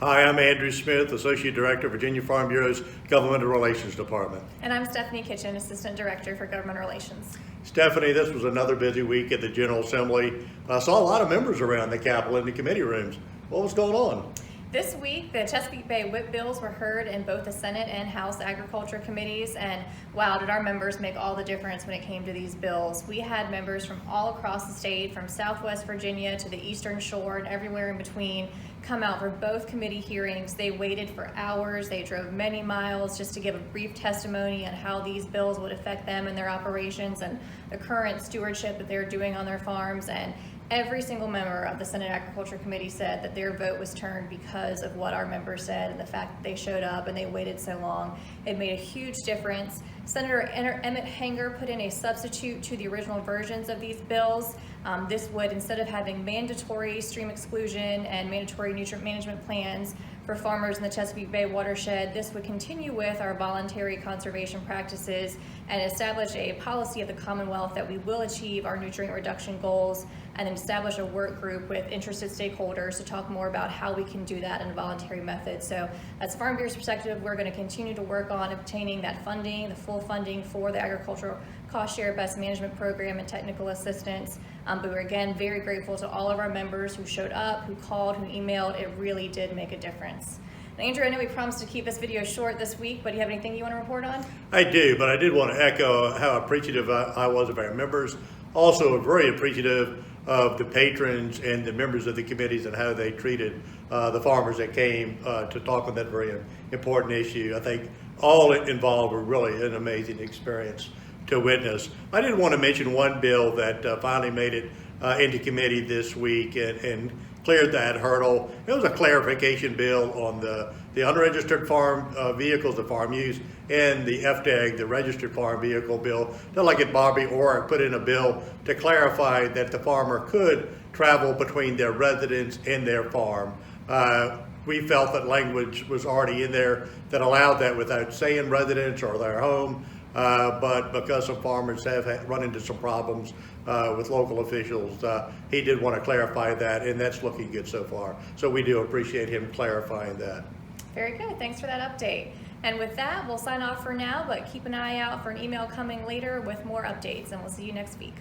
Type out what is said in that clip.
Hi, I'm Andrew Smith, Associate Director, Virginia Farm Bureau's Government Relations Department. And I'm Stephanie Kitchen, Assistant Director for Government Relations. Stephanie, this was another busy week at the General Assembly. I saw a lot of members around the Capitol in the committee rooms. What was going on? This week, the Chesapeake Bay WIP bills were heard in both the Senate and House Agriculture committees, and wow, did our members make all the difference when it came to these bills. We had members from all across the state, from Southwest Virginia to the Eastern Shore and everywhere in between, come out for both committee hearings. They waited for hours, they drove many miles just to give a brief testimony on how these bills would affect them and their operations and the current stewardship that they're doing on their farms. And every single member of the Senate Agriculture Committee said that their vote was turned because of what our members said and the fact that they showed up and they waited so long. It made a huge difference. Senator Emmett Hanger put in a substitute to the original versions of these bills. This would, instead of having mandatory stream exclusion and mandatory nutrient management plans for farmers in the Chesapeake Bay watershed, this would continue with our voluntary conservation practices and establish a policy of the Commonwealth that we will achieve our nutrient reduction goals, and then establish a work group with interested stakeholders to talk more about how we can do that in a voluntary method. So as Farm Bureau's perspective, we're going to continue to work on obtaining that funding, the full funding for the Agricultural Cost Share Best Management Program and technical assistance. But we're again very grateful to all of our members who showed up, who called, who emailed. It really did make a difference. And Andrew, I know we promised to keep this video short this week, but do you have anything you want to report on? I do, but I did want to echo how appreciative I was of our members. Also very appreciative of the patrons and the members of the committees and how they treated the farmers that came to talk on that very important issue. I think all involved were really an amazing experience to witness. I did want to mention one bill that finally made it into committee this week and cleared that hurdle. It was a clarification bill on the unregistered farm vehicles, the farm use, and the FDAG, the registered farm vehicle bill. Delegate Bobby Orrick put in a bill to clarify that the farmer could travel between their residence and their farm. We felt that language was already in there that allowed that without saying residence or their home. But because some farmers have run into some problems with local officials, he did want to clarify that, and that's looking good so far. So we do appreciate him clarifying that. Very good. Thanks for that update. And with that, we'll sign off for now, but keep an eye out for an email coming later with more updates, and we'll see you next week.